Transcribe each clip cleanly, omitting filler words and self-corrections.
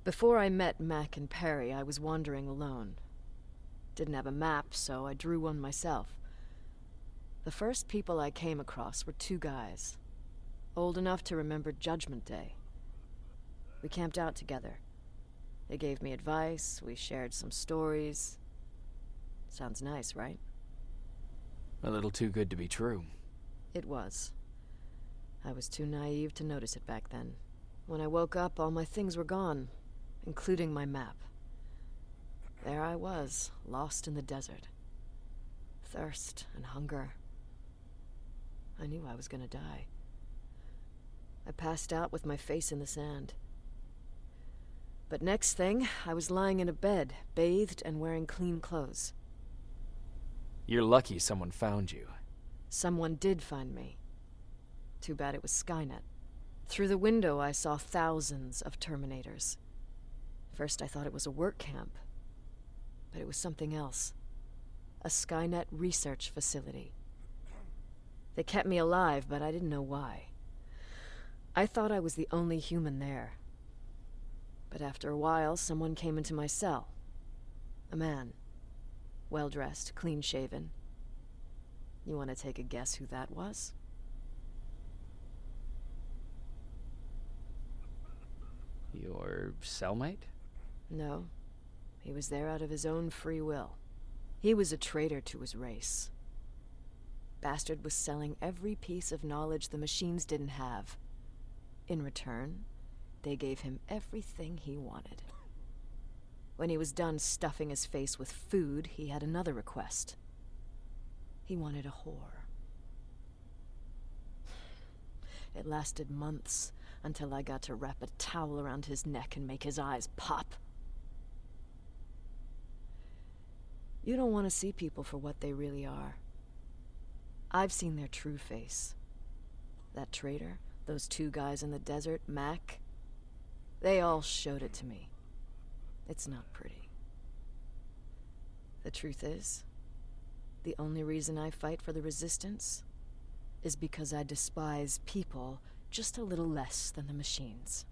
Before I met Mac and Perry, I was wandering alone. Didn't have a map, so I drew one myself. The first people I came across were two guys, old enough to remember Judgment Day. We camped out together. They gave me advice, we shared some stories. Sounds nice, right? A little too good to be true. It was. I was too naive to notice it back then. When I woke up, all my things were gone, including my map. There I was, lost in the desert. Thirst and hunger. I knew I was gonna die. I passed out with my face in the sand. But next thing, I was lying in a bed, bathed and wearing clean clothes. You're lucky someone found you. Someone did find me. Too bad it was Skynet. Through the window, I saw thousands of Terminators. First, I thought it was a work camp. But it was something else. A Skynet research facility. They kept me alive, but I didn't know why. I thought I was the only human there. But after a while, someone came into my cell. A man. Well-dressed, clean-shaven. You want to take a guess who that was? Your cellmate? No. He was there out of his own free will. He was a traitor to his race. Bastard was selling every piece of knowledge the machines didn't have. In return, they gave him everything he wanted. When he was done stuffing his face with food, he had another request. He wanted a whore. It lasted months, until I got to wrap a towel around his neck and make his eyes pop. You don't want to see people for what they really are. I've seen their true face. That traitor, those two guys in the desert, Mac, they all showed it to me. It's not pretty. The truth is, the only reason I fight for the Resistance is because I despise people just a little less than the machines.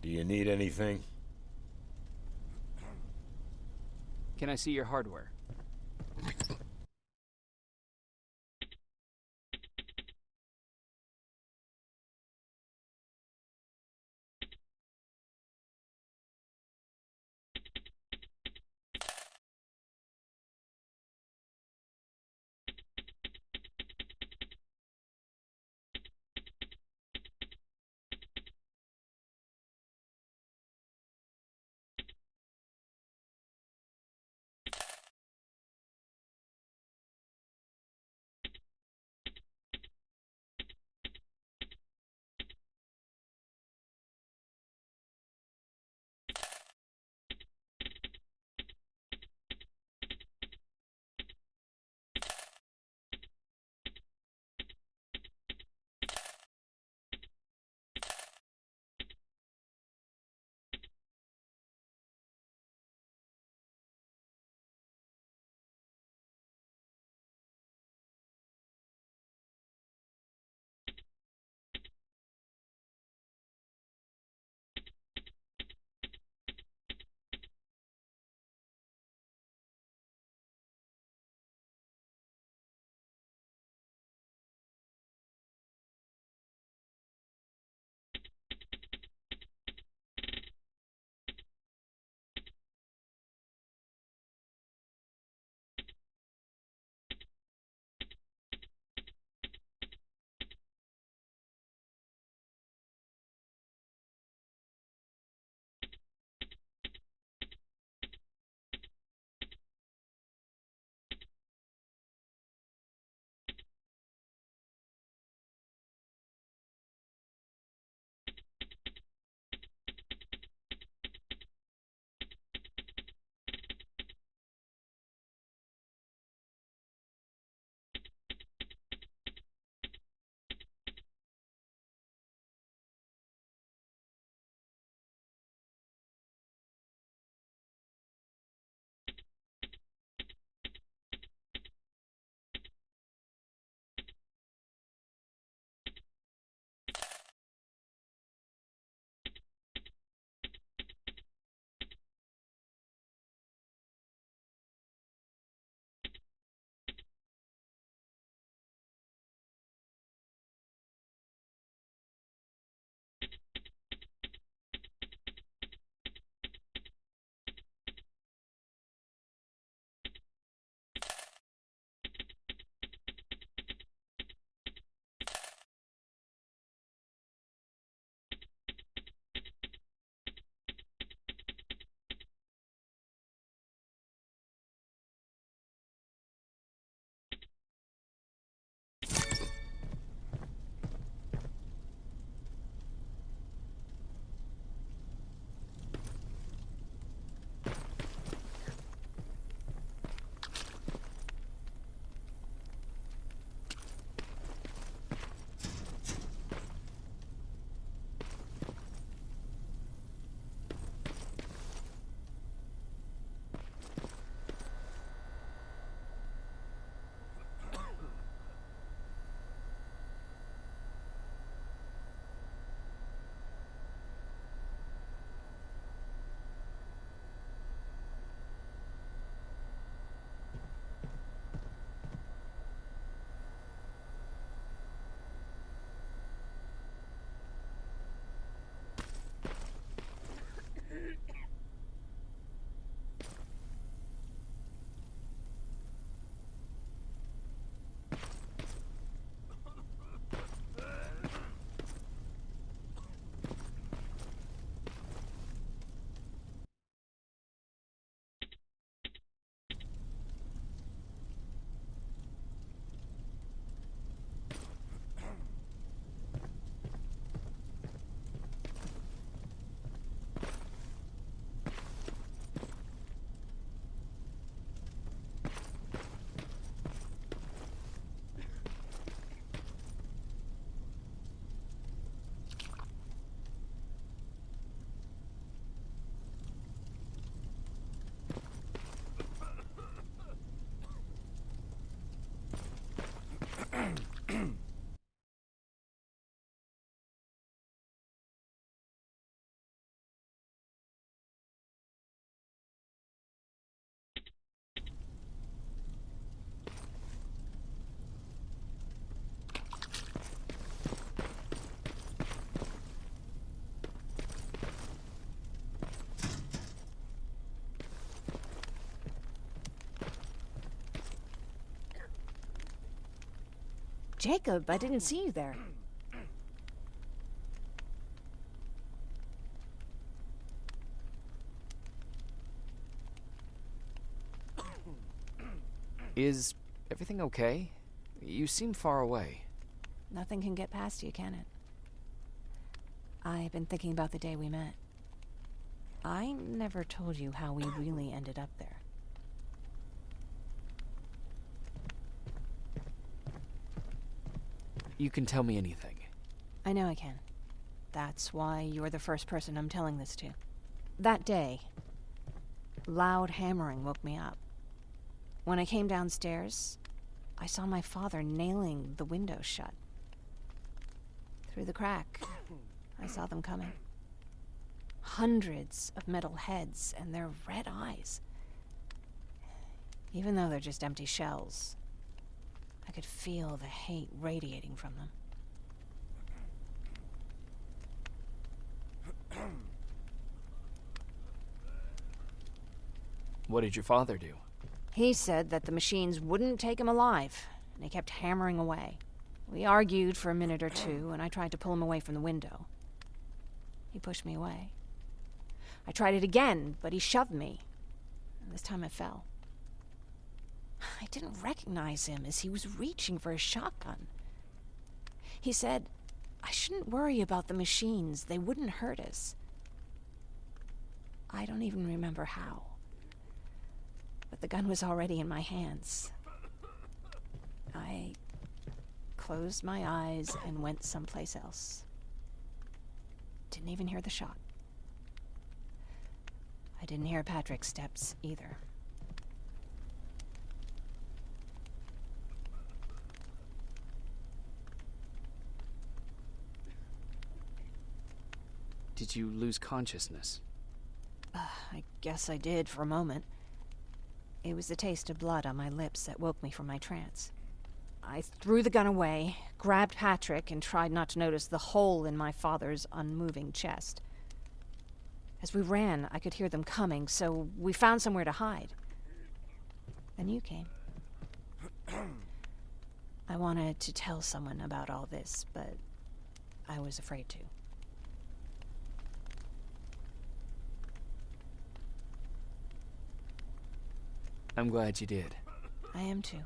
Do you need anything? Can I see your hardware? Jacob, I didn't see you there. Is everything okay? You seem far away. Nothing can get past you, can it? I've been thinking about the day we met. I never told you how we really ended up there. You can tell me anything. I know I can. That's why you're the first person I'm telling this to. That day, loud hammering woke me up. When I came downstairs, I saw my father nailing the window shut. Through the crack, I saw them coming. Hundreds of metal heads and their red eyes. Even though they're just empty shells, I could feel the hate radiating from them. What did your father do? He said that the machines wouldn't take him alive, and he kept hammering away. We argued for a minute or two, and I tried to pull him away from the window. He pushed me away. I tried it again, but he shoved me. And this time I fell. I didn't recognize him as he was reaching for a shotgun. He said, I shouldn't worry about the machines. They wouldn't hurt us. I don't even remember how. But the gun was already in my hands. I closed my eyes and went someplace else. Didn't even hear the shot. I didn't hear Patrick's steps either. Did you lose consciousness? I guess I did for a moment. It was the taste of blood on my lips that woke me from my trance. I threw the gun away, grabbed Patrick, and tried not to notice the hole in my father's unmoving chest. As we ran, I could hear them coming, so we found somewhere to hide. Then you came. I wanted to tell someone about all this, but I was afraid to. I'm glad you did. I am too.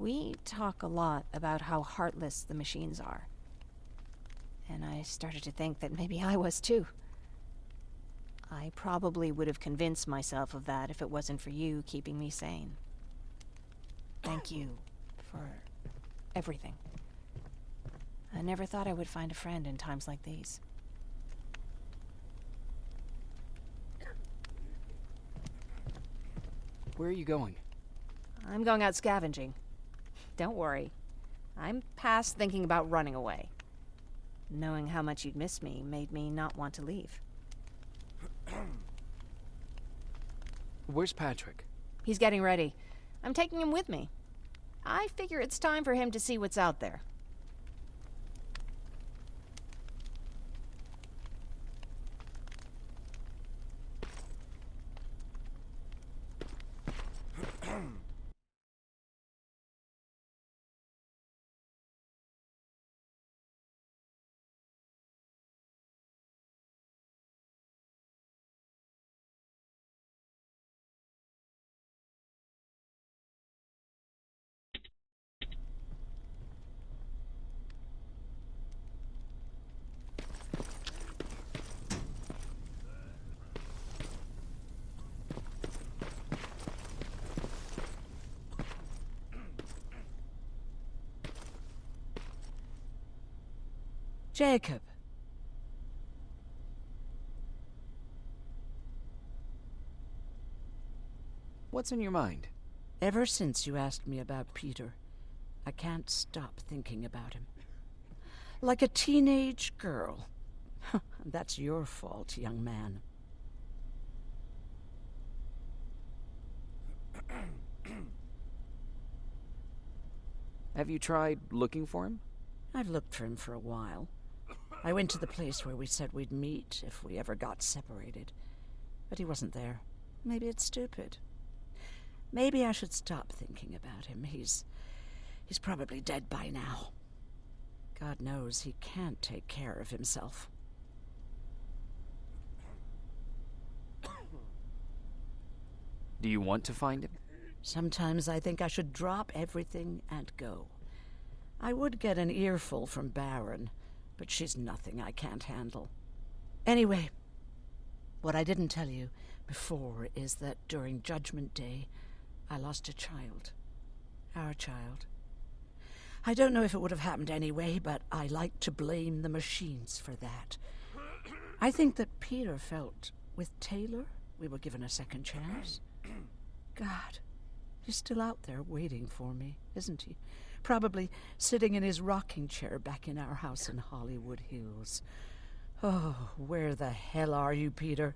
We talk a lot about how heartless the machines are. And I started to think that maybe I was too. I probably would have convinced myself of that if it wasn't for you keeping me sane. Thank you for everything. I never thought I would find a friend in times like these. Where are you going? I'm going out scavenging. Don't worry. I'm past thinking about running away. Knowing how much you'd miss me made me not want to leave. Where's Patrick? He's getting ready. I'm taking him with me. I figure it's time for him to see what's out there. Jacob. What's on your mind? Ever since you asked me about Peter, I can't stop thinking about him. Like a teenage girl. That's your fault, young man. Have you tried looking for him? I've looked for him for a while. I went to the place where we said we'd meet if we ever got separated. But he wasn't there. Maybe it's stupid. Maybe I should stop thinking about him. He's probably dead by now. God knows he can't take care of himself. Do you want to find him? Sometimes I think I should drop everything and go. I would get an earful from Baron, but she's nothing I can't handle. Anyway, what I didn't tell you before is that during Judgment Day, I lost a child. Our child. I don't know if it would have happened anyway, but I like to blame the machines for that. I think that Peter felt with Taylor we were given a second chance. God, he's still out there waiting for me, isn't he? Probably sitting in his rocking chair back in our house in Hollywood Hills. Oh, where the hell are you, Peter?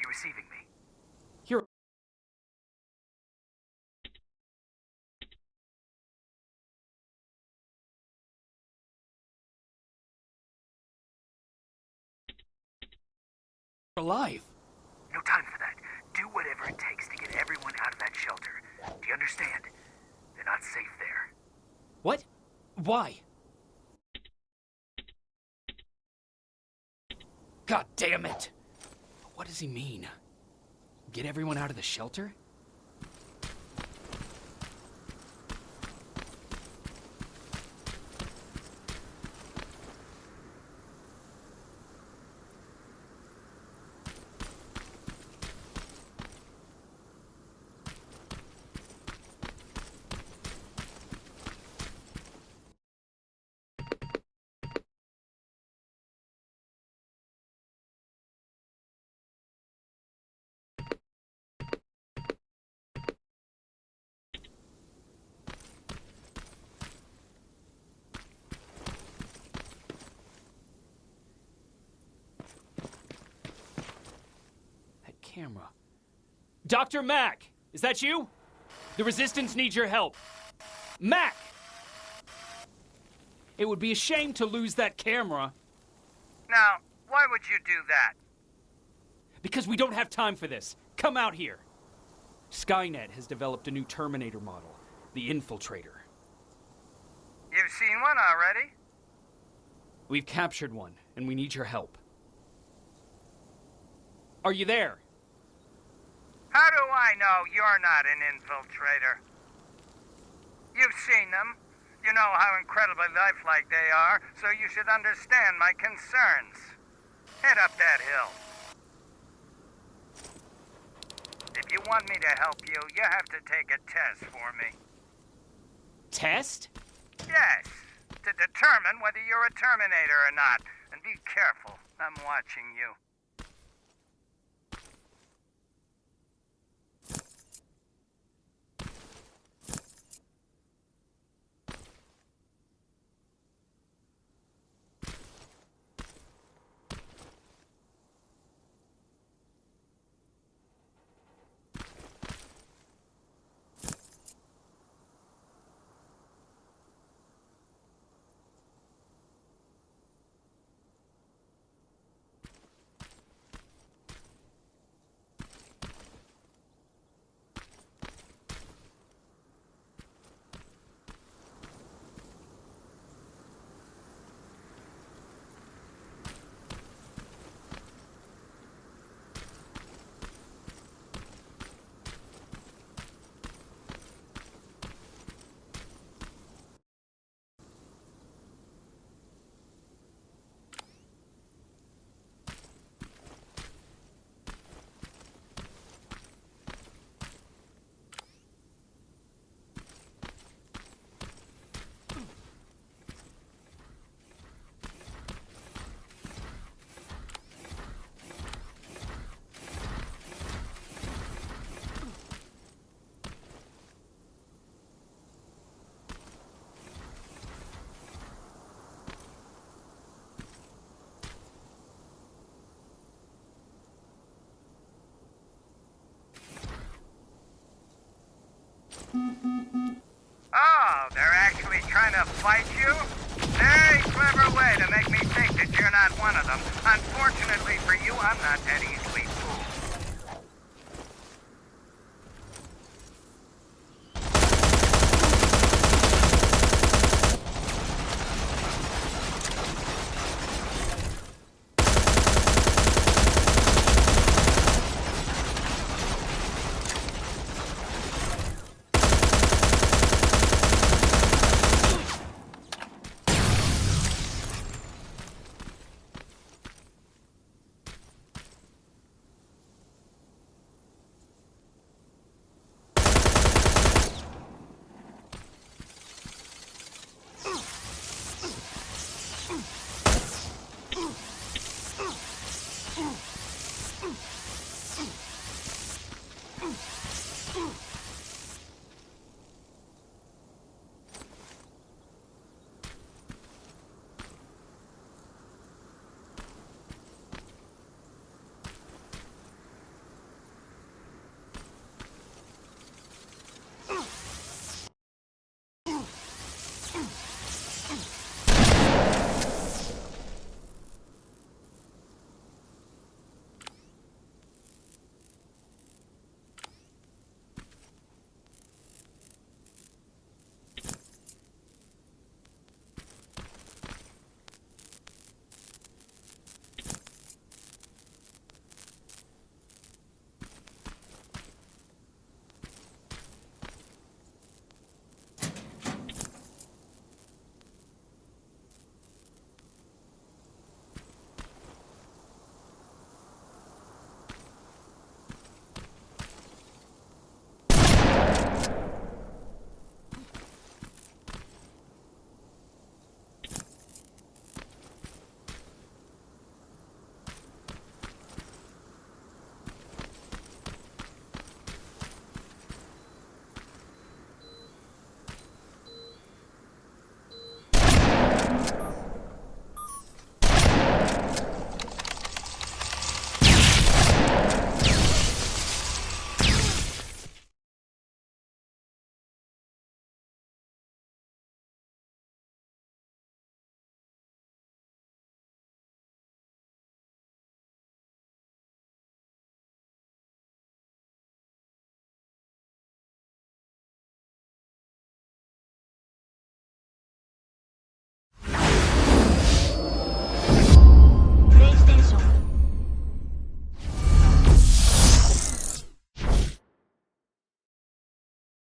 Receiving me. You're alive. No time for that. Do whatever it takes to get everyone out of that shelter. Do you understand? They're not safe there. What? Why? God damn it! What does he mean? Get everyone out of the shelter? camera. Dr. Mack! Is that you? The Resistance needs your help. Mack! It would be a shame to lose that camera. Now, why would you do that? Because we don't have time for this. Come out here. Skynet has developed a new Terminator model, the Infiltrator. You've seen one already? We've captured one, and we need your help. Are you there? How do I know you're not an infiltrator? You've seen them. You know how incredibly lifelike they are, so you should understand my concerns. Head up that hill. If you want me to help you, you have to take a test for me. Test? Yes, to determine whether you're a Terminator or not. And be careful, I'm watching you. Oh, they're actually trying to fight you? Very clever way to make me think that you're not one of them. Unfortunately for you, I'm not that easily